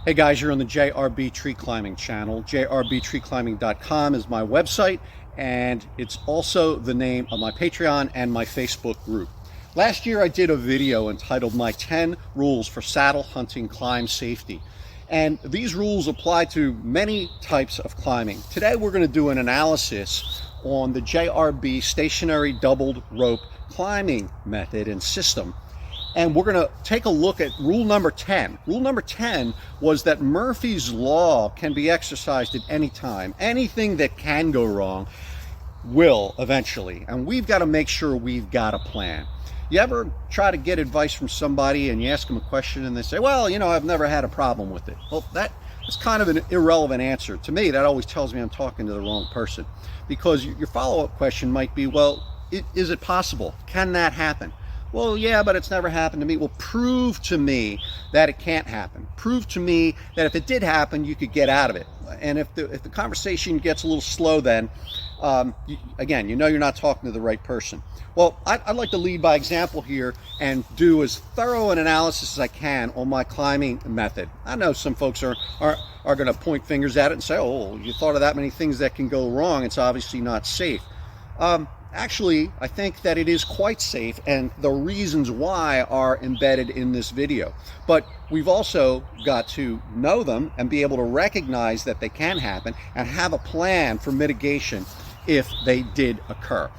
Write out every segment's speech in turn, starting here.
Hey guys, you're on the JRB tree climbing channel. jrbtreeclimbing.com is my website, and it's also the name of my Patreon and my Facebook group. Last year I did a video entitled My 10 Rules for Saddle Hunting Climb Safety. And these rules apply to many types of climbing. Today we're going to do an analysis on the JRB stationary doubled rope climbing method and system. And we're going to take a look at rule number 10. Rule number 10 was that Murphy's Law can be exercised at any time. Anything that can go wrong will eventually. And we've got to make sure we've got a plan. You ever try to get advice from somebody and you ask them a question and they say, well, you know, I've never had a problem with it. Well, that's kind of an irrelevant answer. To me, that always tells me I'm talking to the wrong person. Because your follow-up question might be, well, is it possible? Can that happen? Well, yeah, but it's never happened to me. Well, prove to me that it can't happen. Prove to me that if it did happen, you could get out of it. And if the conversation gets a little slow, then, again, you know you're not talking to the right person. Well, I'd like to lead by example here and do as thorough an analysis as I can on my climbing method. I know some folks are going to point fingers at it and say, oh, you thought of that many things that can go wrong. It's obviously not safe. Actually, I think that it is quite safe, and the reasons why are embedded in this video. But we've also got to know them and be able to recognize that they can happen and have a plan for mitigation if they did occur.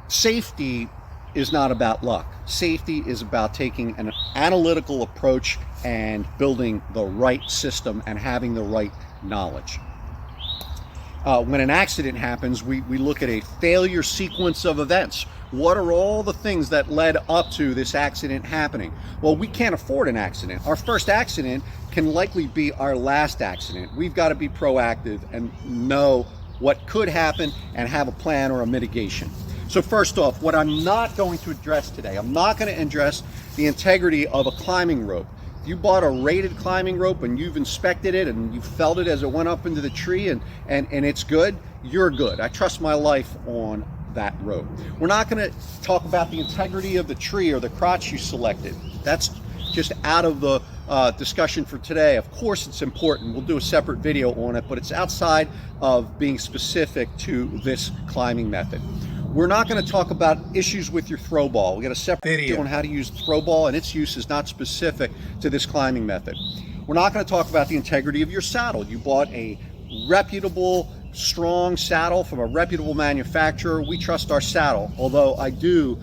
Safety is not about luck. Safety is about taking an analytical approach and building the right system and having the right knowledge. When an accident happens, we look at a failure sequence of events. What are all the things that led up to this accident happening? Well, we can't afford an accident. Our first accident can likely be our last accident. We've got to be proactive and know what could happen and have a plan or a mitigation. So first off, what I'm not going to address today, I'm not going to address the integrity of a climbing rope. If you bought a rated climbing rope and you've inspected it and you felt it as it went up into the tree and it's good, you're good. I trust my life on that rope. We're not going to talk about the integrity of the tree or the crotch you selected. That's just out of the discussion for today. Of course it's important. We'll do a separate video on it, but it's outside of being specific to this climbing method. We're not going to talk about issues with your throw ball. We got a separate video on how to use the throw ball, and its use is not specific to this climbing method. We're not going to talk about the integrity of your saddle. You bought a reputable, strong saddle from a reputable manufacturer. We trust our saddle, although I do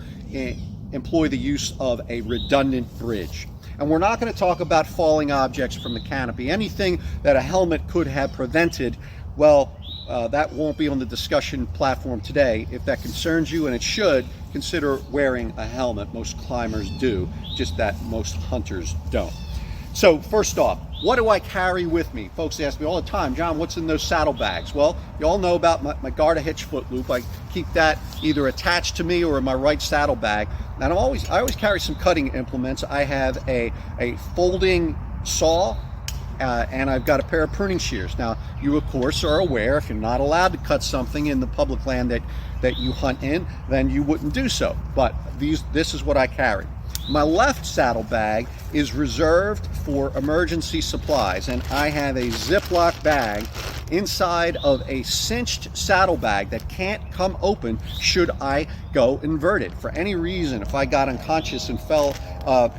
employ the use of a redundant bridge. And we're not going to talk about falling objects from the canopy. Anything that a helmet could have prevented, well, that won't be on the discussion platform today. If that concerns you, and it should, consider wearing a helmet. Most climbers do, just that most hunters don't. So first off, what do I carry with me? Folks ask me all the time, John, what's in those saddlebags? Well, you all know about my Garda hitch foot loop. I keep that either attached to me or in my right saddlebag. And I always carry some cutting implements. I have a folding saw, and I've got a pair of pruning shears. Now, you of course are aware if you're not allowed to cut something in the public land that you hunt in, then you wouldn't do so. But this is what I carry. My left saddlebag is reserved for emergency supplies, and I have a Ziploc bag inside of a cinched saddlebag that can't come open should I go inverted. For any reason, if I got unconscious and fell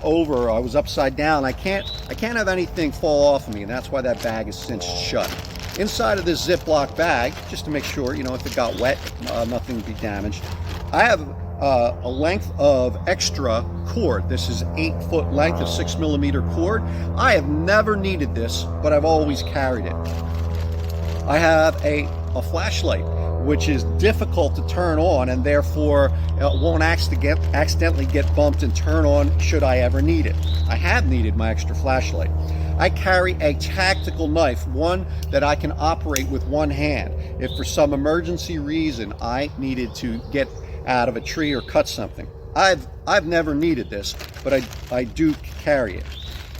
over, or I was upside down, I can't have anything fall off of me, and that's why that bag is cinched shut. Inside of this Ziploc bag, just to make sure, you know, if it got wet, nothing would be damaged, I have a length of extra cord. This is 8-foot length of 6mm cord. I have never needed this, but I've always carried it. I have a flashlight, which is difficult to turn on, and therefore won't accidentally get bumped and turn on should I ever need it. I have needed my extra flashlight. I carry a tactical knife, one that I can operate with one hand. If for some emergency reason I needed to get out of a tree or cut something. I've never needed this, but I do carry it.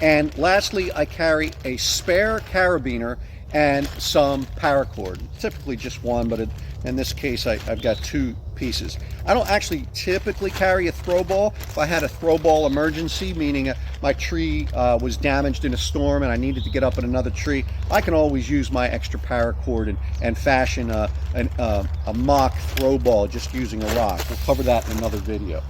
And lastly, I carry a spare carabiner and some paracord. Typically just one, but In this case, I've got 2 pieces. I don't actually typically carry a throw ball. If I had a throw ball emergency, meaning my tree was damaged in a storm and I needed to get up in another tree, I can always use my extra paracord and fashion a mock throw ball just using a rock. We'll cover that in another video.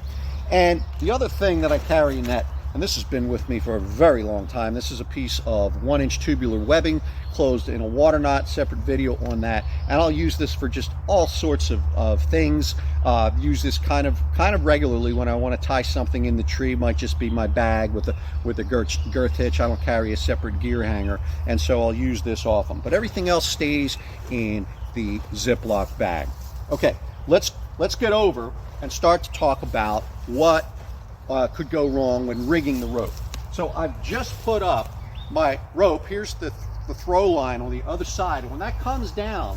And the other thing that I carry in that, and this has been with me for a very long time, this is a piece of 1-inch tubular webbing closed in a water knot. Separate video on that, and I'll use this for just all sorts of things. Use this kind of regularly when I want to tie something in the tree. Might just be my bag with a girth hitch. I don't carry a separate gear hanger, and so I'll use this often. But everything else stays in the Ziploc bag. Okay, let's get over and start to talk about what could go wrong when rigging the rope. So I've just put up my rope. Here's the throw line on the other side, and when that comes down,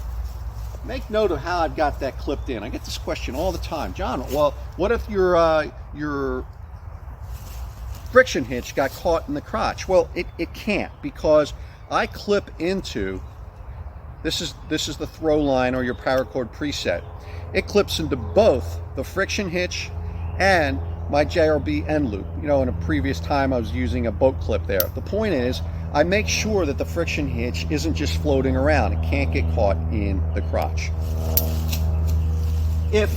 make note of how I've got that clipped in. I get this question all the time, John, well, what if your friction hitch got caught in the crotch? Well, it can't, because I clip into, this is the throw line or your paracord preset. It clips into both the friction hitch and my JRB end loop. You know, in a previous time I was using a boat clip there. The point is, I make sure that the friction hitch isn't just floating around. It can't get caught in the crotch. If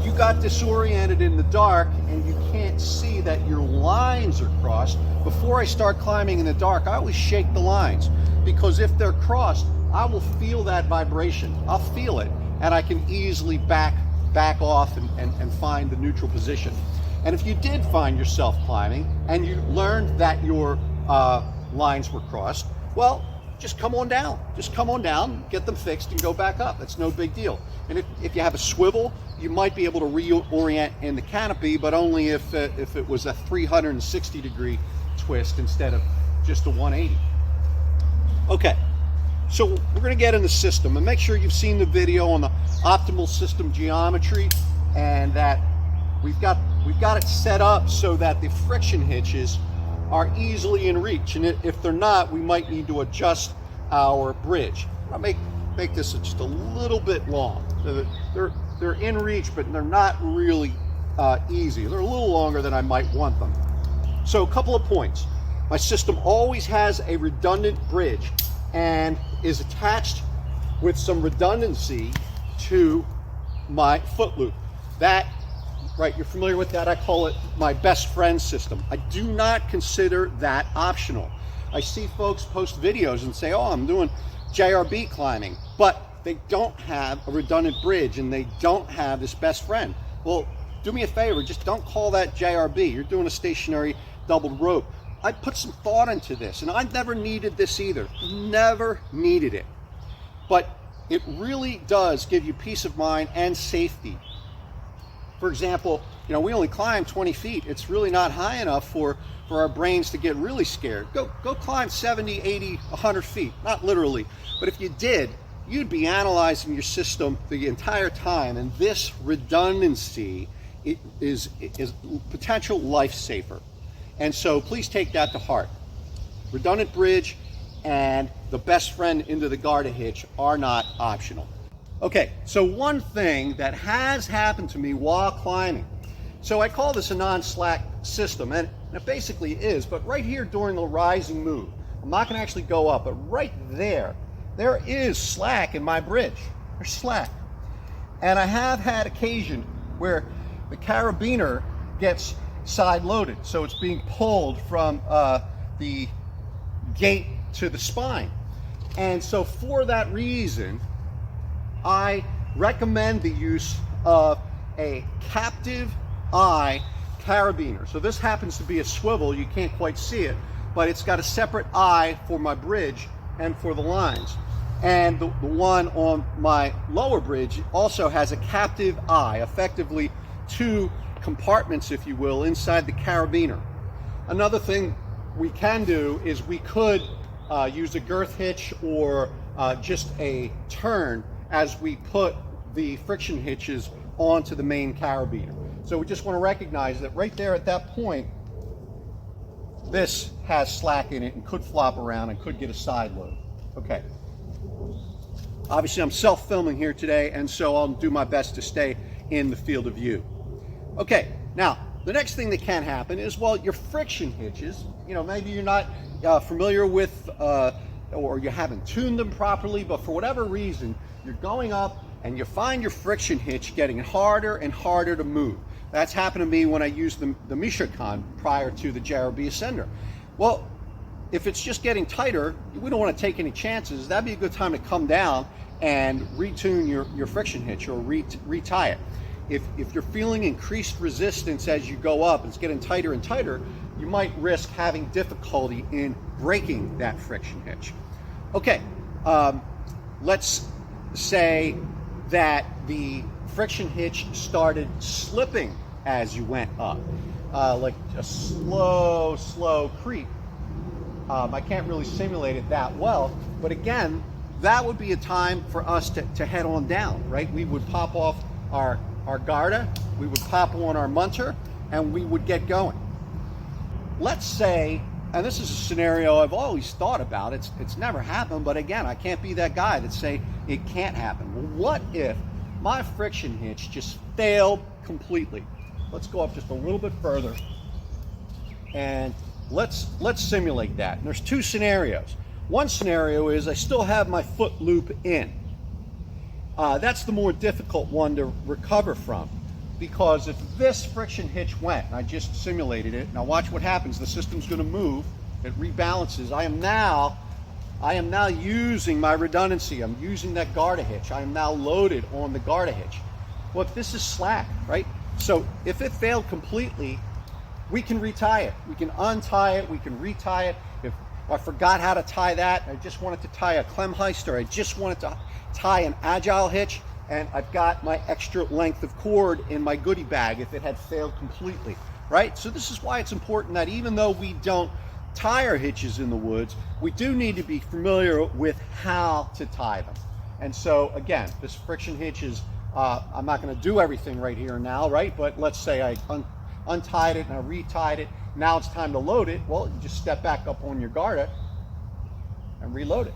you got disoriented in the dark and you can't see that your lines are crossed, before I start climbing in the dark, I always shake the lines, because if they're crossed, I will feel that vibration. I'll feel it, and I can easily back off and find the neutral position. And if you did find yourself climbing and you learned that your lines were crossed, well, just come on down. Just come on down, get them fixed, and go back up. It's no big deal. And if you have a swivel, you might be able to reorient in the canopy, but only if it was a 360-degree twist instead of just a 180. Okay, so we're going to get in the system, and make sure you've seen the video on the optimal system geometry, and that we've got it set up so that the friction hitches are easily in reach, and if they're not, we might need to adjust our bridge. I'll make this just a little bit long. So they're in reach, but they're not really easy. They're a little longer than I might want them. So a couple of points. My system always has a redundant bridge and is attached with some redundancy to my foot loop. That, right, you're familiar with that. I call it my best friend system. I do not consider that optional. I see folks post videos and say, oh, I'm doing JRB climbing, but they don't have a redundant bridge and they don't have this best friend. Well, do me a favor, just don't call that JRB. You're doing a stationary doubled rope. I put some thought into this, and I've never needed this either. Never needed it. But it really does give you peace of mind and safety. For example, you know, we only climb 20 feet. It's really not high enough for our brains to get really scared. Go climb 70, 80, 100 feet. Not literally, but if you did, you'd be analyzing your system the entire time, and this redundancy is potential lifesaver. And so please take that to heart. Redundant bridge and the best friend into the garter hitch are not optional. Okay, so one thing that has happened to me while climbing. So I call this a non-slack system, and it basically is, but right here during the rising move, I'm not gonna actually go up, but right there is slack in my bridge. There's slack. And I have had occasion where the carabiner gets side loaded, so it's being pulled from the gate to the spine. And so for that reason, I recommend the use of a captive eye carabiner. So this happens to be a swivel. You can't quite see it, but it's got a separate eye for my bridge and for the lines. And the one on my lower bridge also has a captive eye, effectively two compartments, if you will, inside the carabiner. Another thing we can do is we could use a girth hitch or just a turn as we put the friction hitches onto the main carabiner. So we just want to recognize that right there at that point, this has slack in it and could flop around and could get a side load. Okay. Obviously, I'm self-filming here today, and so I'll do my best to stay in the field of view. Okay, now, the next thing that can happen is, well, your friction hitches, maybe you're not familiar with, or you haven't tuned them properly, but for whatever reason, you're going up and you find your friction hitch getting harder and harder to move. That's happened to me when I used the Mitigations prior to the JRB Ascender. Well, if it's just getting tighter, we don't want to take any chances. That'd be a good time to come down and retune your friction hitch or retie it. If you're feeling increased resistance as you go up, it's getting tighter and tighter, you might risk having difficulty in breaking that friction hitch. Okay, let's say that the friction hitch started slipping as you went up, like a slow creep. I can't really simulate it that well, but again, that would be a time for us to head on down, right? We would pop off our Garda, we would pop on our munter, and we would get going. Let's say, and this is a scenario I've always thought about, it's never happened, but again, I can't be that guy that say it can't happen. Well, what if my friction hitch just failed completely? Let's go up just a little bit further, and let's simulate that. And there's two scenarios. One scenario is I still have my foot loop in. That's the more difficult one to recover from, because if this friction hitch went, and I just simulated it, now watch what happens. The system's going to move, it rebalances. I am now using my redundancy. I'm using that Garda hitch. I am now loaded on the Garda hitch. Well, if this is slack, right? So if it failed completely, we can retie it. We can untie it. We can retie it. If I forgot how to tie that, I just wanted to tie a Klemmheist, or I just wanted to tie an agile hitch, and I've got my extra length of cord in my goodie bag if it had failed completely, right? So this is why it's important that even though we don't tie our hitches in the woods, we do need to be familiar with how to tie them. And so again, this friction hitch is, I'm not going to do everything right here and now, right? But let's say I untied it and I retied it. Now it's time to load it. Well, you just step back up on your Garda and reload it.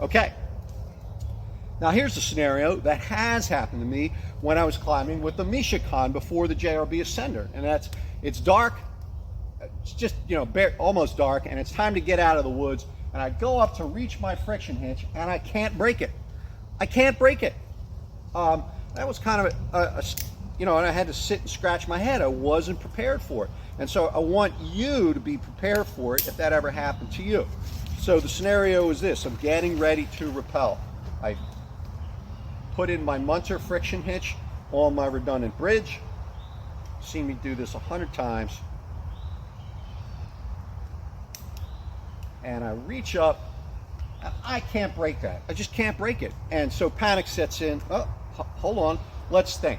Okay, now here's a scenario that has happened to me when I was climbing with the Mitigations before the JRB Ascender, and it's dark, it's just almost dark, and it's time to get out of the woods, and I go up to reach my friction hitch, and I can't break it. I can't break it. That was kind of and I had to sit and scratch my head. I wasn't prepared for it, and so I want you to be prepared for it if that ever happened to you. So the scenario is this: I'm getting ready to rappel. I put in my munter friction hitch on my redundant bridge. You've seen me do this 100 times. And I reach up, and I can't break that. I just can't break it. And so panic sets in. Oh, hold on, let's think.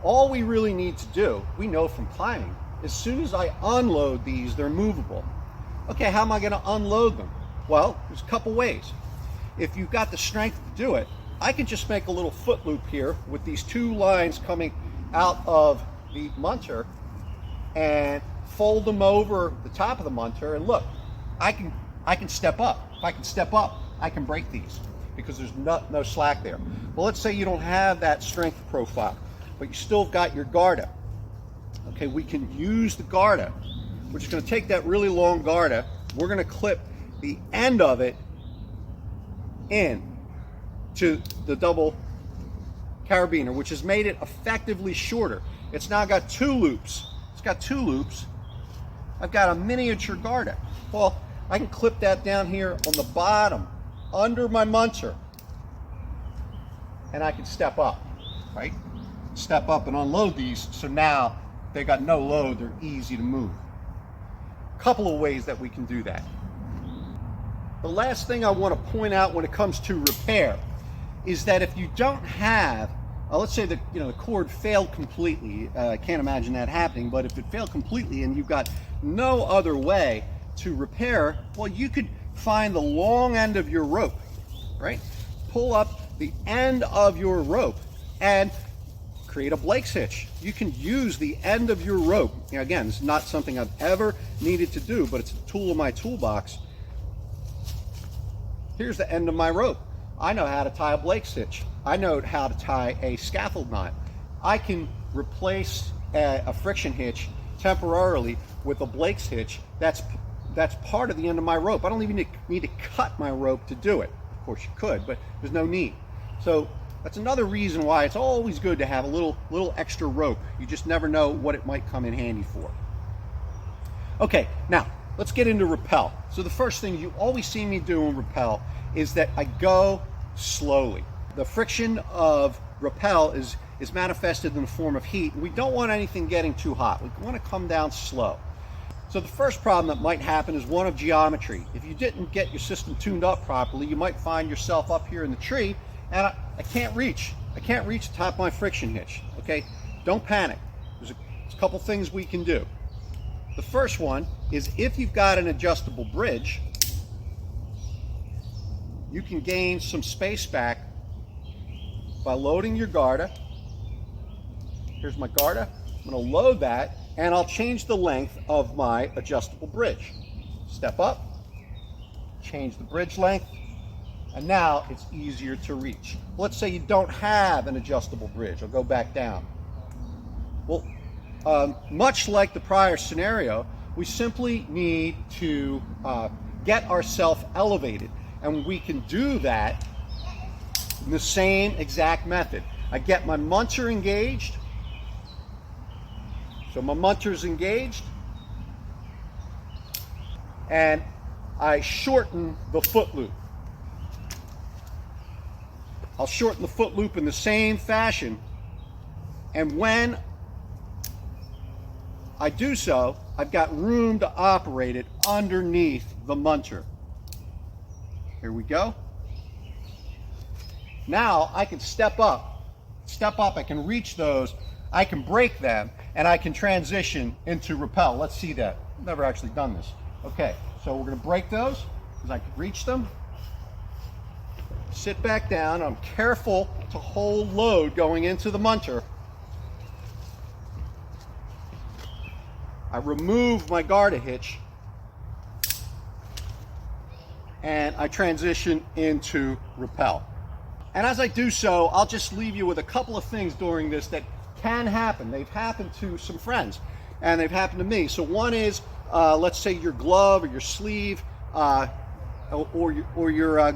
All we really need to do, we know from climbing, as soon as I unload these, they're movable. Okay, how am I gonna unload them? Well, there's a couple ways. If you've got the strength to do it, I can just make a little foot loop here with these two lines coming out of the munter and fold them over the top of the munter, and look, I can step up. If I can step up, I can break these because there's no slack there. Well, let's say you don't have that strength profile, but you still got your Garda. Okay, we can use the Garda. We're just gonna take that really long Garda, we're gonna clip the end of it in to the double carabiner, which has made it effectively shorter. It's now got two loops. It's got two loops. I've got a miniature Garda. Well, I can clip that down here on the bottom under my munter, and I can step up, right? Step up and unload these, so now they got no load, they're easy to move. Couple of ways that we can do that. The last thing I want to point out when it comes to repair is that if you don't have, let's say that the cord failed completely, I can't imagine that happening, but if it failed completely and you've got no other way to repair, well, you could find the long end of your rope, right? Pull up the end of your rope and create a Blake's hitch. You can use the end of your rope. Now, again, it's not something I've ever needed to do, but it's a tool in my toolbox. here's the end of my rope. I know how to tie a Blake's hitch. I know how to tie a scaffold knot. I can replace a friction hitch temporarily with a Blake's hitch. That's part of the end of my rope. I don't even need to cut my rope to do it. Of course you could, but there's no need. So that's another reason why it's always good to have a little extra rope. You just never know what it might come in handy for. Okay, now let's get into rappel. So the first thing you always see me do in rappel is that I go slowly. The friction of rappel is manifested in the form of heat. We don't want anything getting too hot. We want to come down slow. So the first problem that might happen is one of geometry. If you didn't get your system tuned up properly, you might find yourself up here in the tree and I can't reach the top of my friction hitch. Okay, don't panic. There's a couple things we can do. The first one is if you've got an adjustable bridge, you can gain some space back by loading your Garda. Here's my Garda. I'm going to load that and I'll change the length of my adjustable bridge. Step up, change the bridge length, and now it's easier to reach. Let's say you don't have an adjustable bridge. I'll go back down. Well, much like the prior scenario, we simply need to get ourselves elevated, and we can do that in the same exact method. I get my munter engaged. So my munter's engaged, and I shorten the foot loop. I'll shorten the foot loop in the same fashion, and when I do so, I've got room to operate it underneath the munter. Here we go. Now I can step up, I can reach those, I can break them, and I can transition into rappel. Let's see that. I've never actually done this. Okay, so we're going to break those because I can reach them. Sit back down. I'm careful to hold load going into the munter. I remove my Garda hitch and I transition into rappel. And as I do so, I'll just leave you with a couple of things during this that can happen. They've happened to some friends and they've happened to me. So one is, let's say your glove or your sleeve or your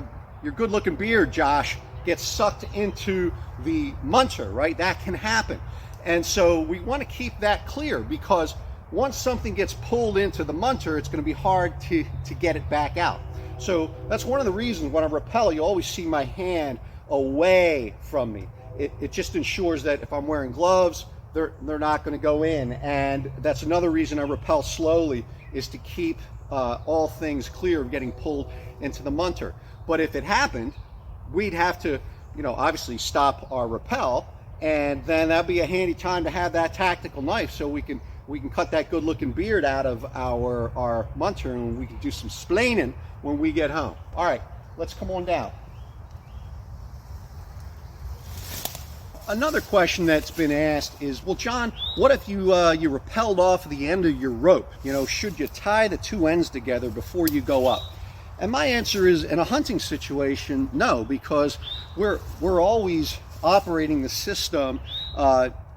good-looking beard, Josh, gets sucked into the munter, right? That can happen. And so we want to keep that clear, because once something gets pulled into the munter, it's going to be hard to get it back out. So that's one of the reasons when I rappel, you always see my hand away from me. It just ensures that if I'm wearing gloves, they're not going to go in. And that's another reason I rappel slowly, is to keep all things clear of getting pulled into the munter. But if it happened, we'd have to, obviously stop our rappel, and then that'd be a handy time to have that tactical knife so we can cut that good looking beard out of our munter, and we can do some splaining when we get home. All right, let's come on down. Another question that's been asked is, well, John, what if you rappelled off the end of your rope? Should you tie the two ends together before you go up? And my answer is, in a hunting situation, no, because we're always operating the system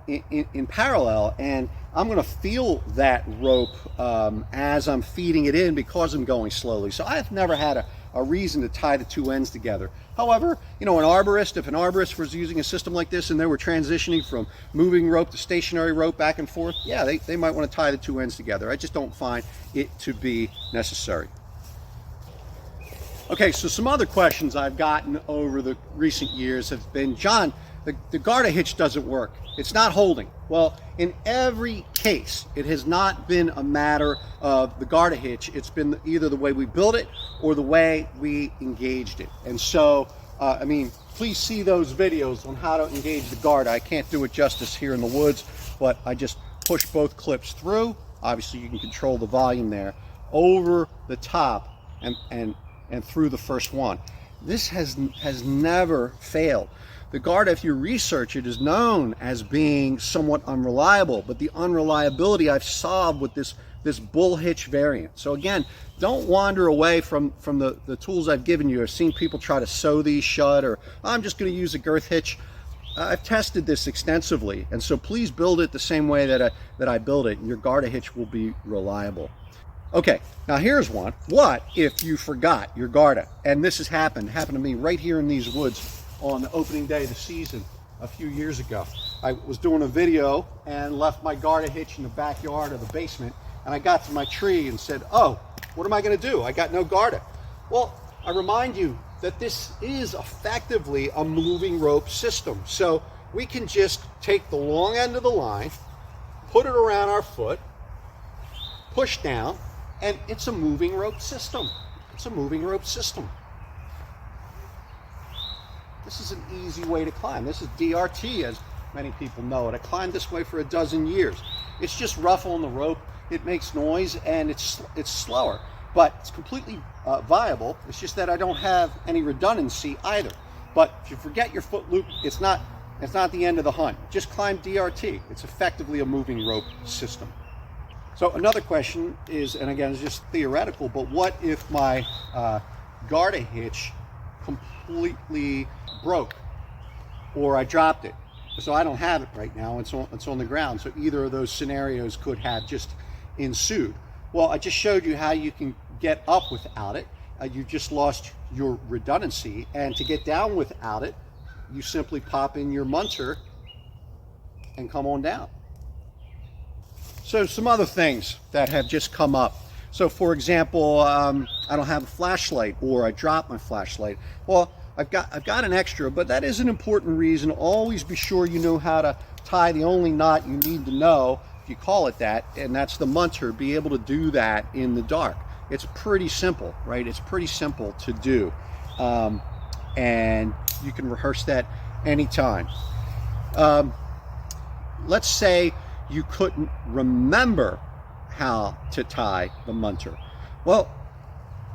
in parallel, and I'm going to feel that rope as I'm feeding it in, because I'm going slowly. So I've never had a reason to tie the two ends together. However, if an arborist was using a system like this and they were transitioning from moving rope to stationary rope back and forth, yeah, they might want to tie the two ends together. I just don't find it to be necessary. Okay, so some other questions I've gotten over the recent years have been, John, the Garda hitch doesn't work. It's not holding. Well, in every case, it has not been a matter of the Garda hitch. It's been either the way we built it or the way we engaged it. And so, please see those videos on how to engage the Garda. I can't do it justice here in the woods, but I just push both clips through. Obviously, you can control the volume there, over the top and through the first one. This has never failed. The Garda, if you research it, is known as being somewhat unreliable, but the unreliability I've solved with this this bull hitch variant. So again, don't wander away from the tools I've given you. I've seen people try to sew these shut, or I'm just going to use a girth hitch. I've tested this extensively, and so please build it the same way that I build it, and your garter hitch will be reliable. Okay, now here's one. What if you forgot your garter? And this has happened to me right here in these woods on the opening day of the season a few years ago. I was doing a video and left my garter hitch in the backyard of the basement, and I got to my tree and said, oh, what am I going to do? I got no garter. Well, I remind you that this is effectively a moving rope system. So we can just take the long end of the line, put it around our foot, push down, and it's a moving rope system. It's a moving rope system. This is an easy way to climb. This is DRT, as many people know it. I climbed this way for a dozen years. It's just rough on the rope. It makes noise, and it's slower, but it's completely viable. It's just that I don't have any redundancy either. But if you forget your foot loop, it's not the end of the hunt. Just climb DRT. It's effectively a moving rope system. So another question is, and again, it's just theoretical, but what if my garter hitch completely broke, or I dropped it? So I don't have it right now. It's on the ground. So either of those scenarios could have just ensued. Well, I just showed you how you can get up without it. You just lost your redundancy, and to get down without it, you simply pop in your munter and come on down. So some other things that have just come up. So for example, I don't have a flashlight, or I dropped my flashlight. Well, I've got an extra, but that is an important reason. Always be sure you know how to tie the only knot you need to know, if you call it that, and that's the munter. Be able to do that in the dark. It's pretty simple, right? It's pretty simple to do, and you can rehearse that anytime. Let's say you couldn't remember how to tie the munter. Well,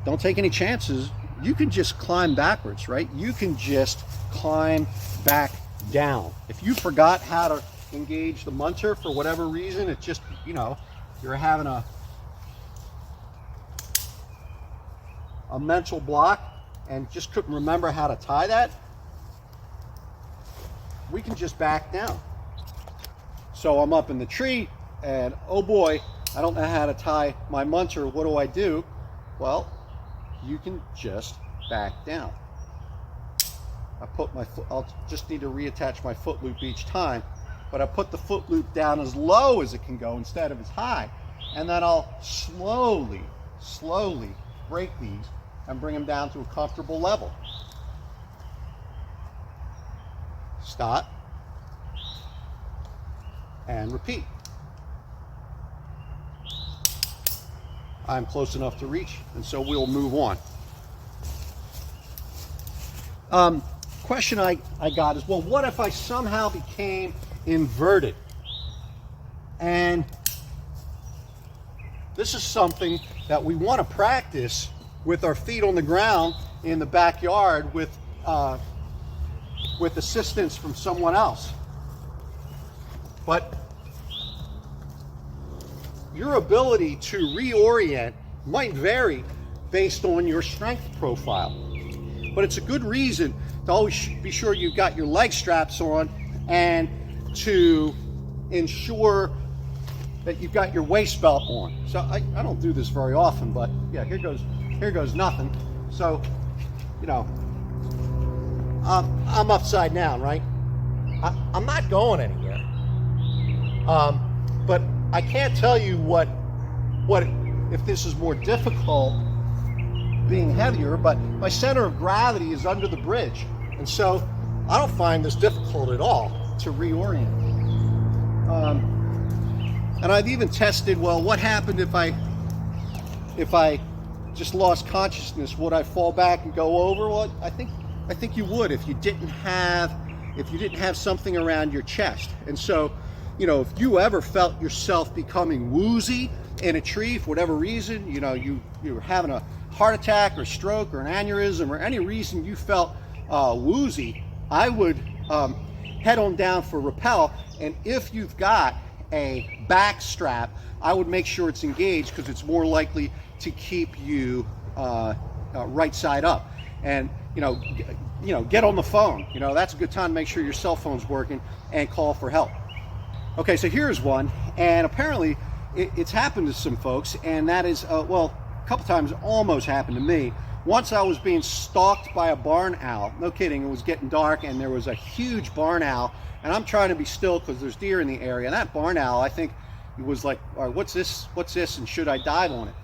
don't take any chances. You can just climb backwards, right? You can just climb back down. If you forgot how to engage the munter for whatever reason, it's just, you're having a mental block and just couldn't remember how to tie that, we can just back down. So I'm up in the tree, and oh boy, I don't know how to tie my munter. What do I do? Well, you can just back down. I put my foot, I'll just need to reattach my foot loop each time, but I put the foot loop down as low as it can go instead of as high, and then I'll slowly break these and bring them down to a comfortable level. Stop and repeat. I'm close enough to reach, and so we'll move on. Question I got is, well, what if I somehow became inverted? And this is something that we want to practice with our feet on the ground in the backyard with assistance from someone else. But your ability to reorient might vary based on your strength profile. But it's a good reason to always be sure you've got your leg straps on, and to ensure that you've got your waist belt on. So I don't do this very often, but yeah, here goes nothing. So, I'm upside down, right? I'm not going anywhere. But I can't tell you what if this is more difficult being heavier, but my center of gravity is under the bridge, and so I don't find this difficult at all to reorient. And I've even tested, well, what happened if I just lost consciousness? Would I fall back and go over? Well, I think you would if you didn't have something around your chest. And so, if you ever felt yourself becoming woozy in a tree for whatever reason, you were having a heart attack or stroke or an aneurysm or any reason you felt woozy, I would head on down for Repel. And if you've got a back strap, I would make sure it's engaged because it's more likely to keep you right side up. And get on the phone. That's a good time to make sure your cell phone's working and call for help. Okay, so here's one, and apparently it's happened to some folks, and that is, well, a couple times it almost happened to me. Once I was being stalked by a barn owl. No kidding, it was getting dark and there was a huge barn owl, and I'm trying to be still because there's deer in the area, and that barn owl, I think, it was like, all right, what's this, and should I dive on it?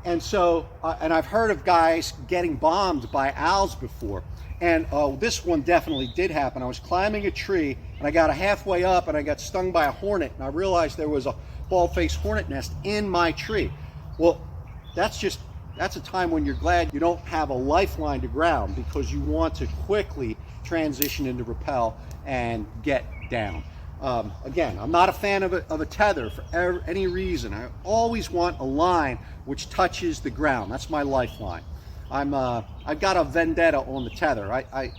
And so, and I've heard of guys getting bombed by owls before, and this one definitely did happen. I was climbing a tree, and I got halfway up, and I got stung by a hornet, and I realized there was a bald-faced hornet nest in my tree. Well, that's a time when you're glad you don't have a lifeline to ground, because you want to quickly transition into rappel and get down. Again, I'm not a fan of a tether for any reason. I always want a line which touches the ground. That's my lifeline. I've got a vendetta on the tether. I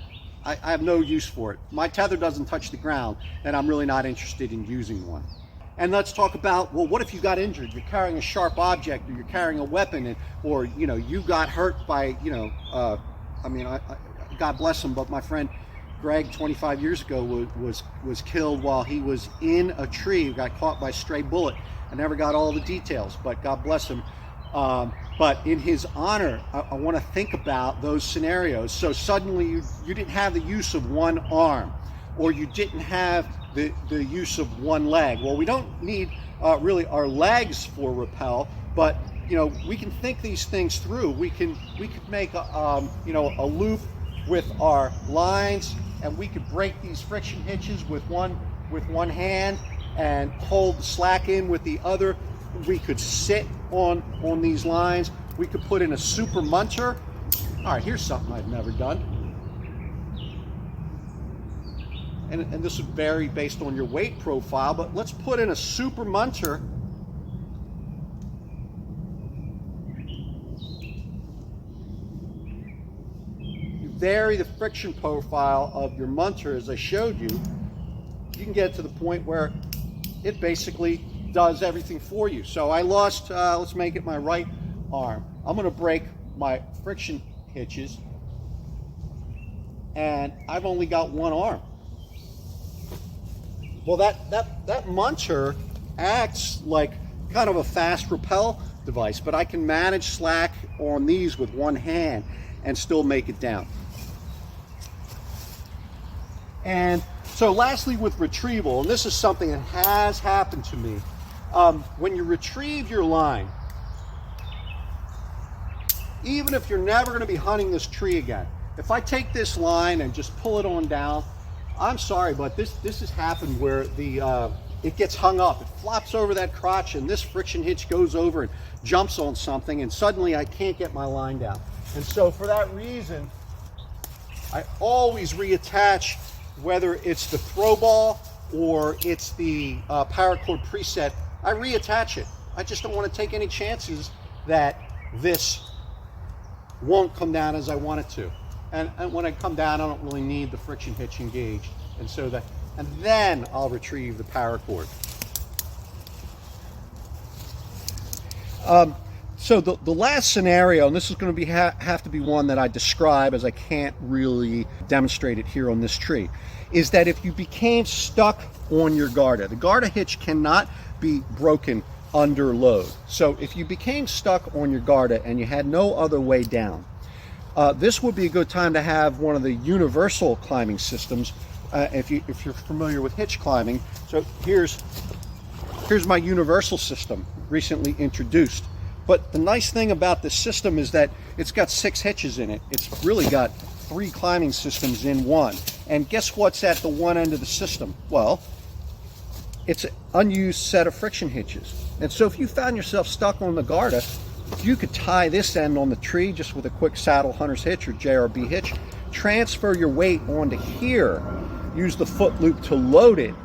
have no use for it. My tether doesn't touch the ground, then I'm really not interested in using one. And let's talk about, well, what if you got injured? You're carrying a sharp object, or you're carrying a weapon, or you got hurt by, God bless him, but my friend Greg 25 years ago was killed while he was in a tree, got caught by a stray bullet. I never got all the details, but God bless him. But in his honor, I want to think about those scenarios. So suddenly you didn't have the use of one arm, or you didn't have the use of one leg. Well, we don't need really our legs for rappel, but we can think these things through. We could make a loop with our lines, and we could break these friction hitches with one hand and hold the slack in with the other. We could sit on these lines. We could put in a super munter. All right, here's something I've never done. And this would vary based on your weight profile, but let's put in a super munter. You vary the friction profile of your munter, as I showed you. You can get to the point where it basically does everything for you. So I lost, let's make it my right arm. I'm gonna break my friction hitches, and I've only got one arm. Well, that munter acts like kind of a fast rappel device, but I can manage slack on these with one hand and still make it down. And so lastly, with retrieval, and this is something that has happened to me, when you retrieve your line, even if you're never going to be hunting this tree again, if I take this line and just pull it on down, I'm sorry, but this has happened where it gets hung up. It flops over that crotch, and this friction hitch goes over and jumps on something, and suddenly I can't get my line down. And so for that reason, I always reattach, whether it's the throw ball or it's the paracord preset, I reattach it. I just don't want to take any chances that this won't come down as I want it to. And when I come down, I don't really need the friction hitch engaged. And then I'll retrieve the paracord. So the last scenario, and this is going to have to be one that I describe, as I can't really demonstrate it here on this tree, is that if you became stuck on your Garda, the Garda hitch cannot be broken under load. So if you became stuck on your Garda and you had no other way down, this would be a good time to have one of the universal climbing systems, if you're familiar with hitch climbing. So here's my universal system, recently introduced. But the nice thing about this system is that it's got 6 hitches in it. It's really got 3 climbing systems in one. And guess what's at the one end of the system? Well, it's an unused set of friction hitches. And so if you found yourself stuck on the Garda, you could tie this end on the tree just with a quick saddle hunter's hitch or JRB hitch, transfer your weight onto here, use the foot loop to load it,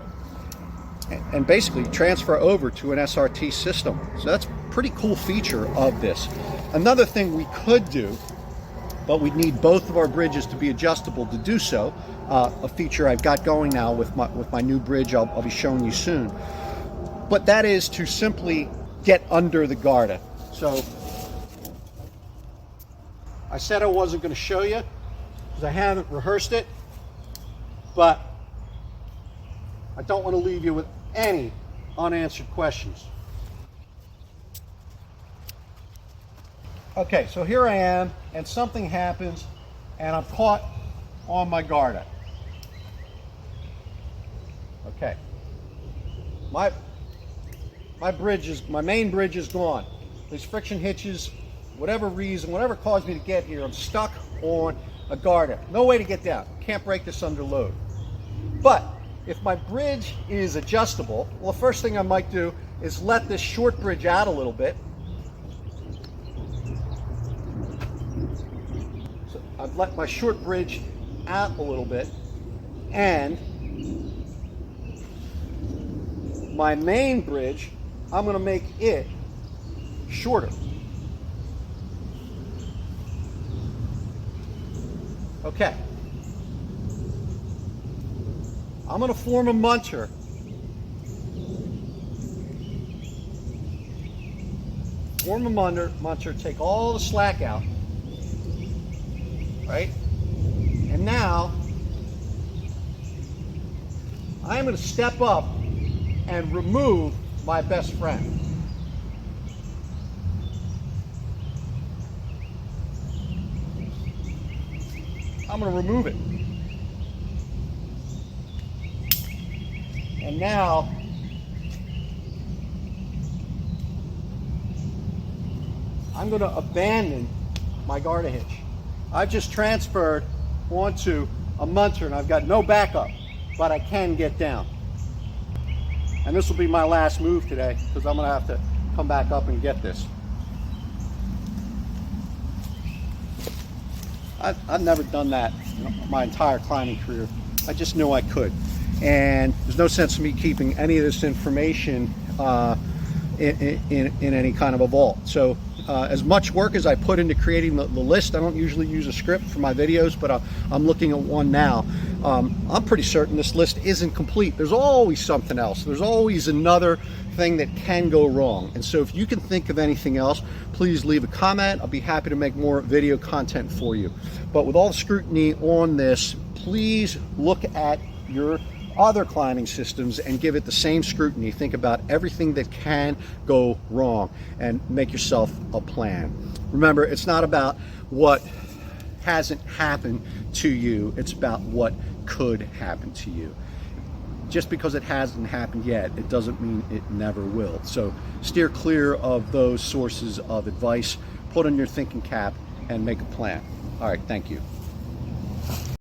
and basically transfer over to an SRT system. So that's a pretty cool feature of this. Another thing we could do, but we'd need both of our bridges to be adjustable to do so, a feature I've got going now with my new bridge I'll be showing you soon. but that is to simply get under the garter. So I said I wasn't going to show you because I haven't rehearsed it, but I don't want to leave you with any unanswered questions. Okay, so here I am, and something happens, and I'm caught on my garter. Okay, my main bridge is gone. These friction hitches, whatever reason, whatever caused me to get here, I'm stuck on a garter. No way to get down. Can't break this under load. But if my bridge is adjustable, well, the first thing I might do is let this short bridge out a little bit. So I've let my short bridge out a little bit, and my main bridge, I'm going to make it shorter. Okay. I'm going to form a munter. Form a munter, take all the slack out. Right? And now, I'm going to step up and remove my best friend. I'm going to remove it. And now, I'm going to abandon my garter hitch. I've just transferred onto a munter and I've got no backup, but I can get down. And this will be my last move today because I'm going to have to come back up and get this. I've never done that my entire climbing career. I just knew I could. And there's no sense in me keeping any of this information in any kind of a vault. So as much work as I put into creating the list, I don't usually use a script for my videos, but I'm looking at one now. I'm pretty certain this list isn't complete. There's always something else. There's always another thing that can go wrong. And so if you can think of anything else, please leave a comment. I'll be happy to make more video content for you. But with all the scrutiny on this, please look at your other climbing systems and give it the same scrutiny. Think about everything that can go wrong and make yourself a plan. Remember, it's not about what hasn't happened to you, it's about what could happen to you. Just because it hasn't happened yet, it doesn't mean it never will. So steer clear of those sources of advice, put on your thinking cap, and make a plan. All right, thank you.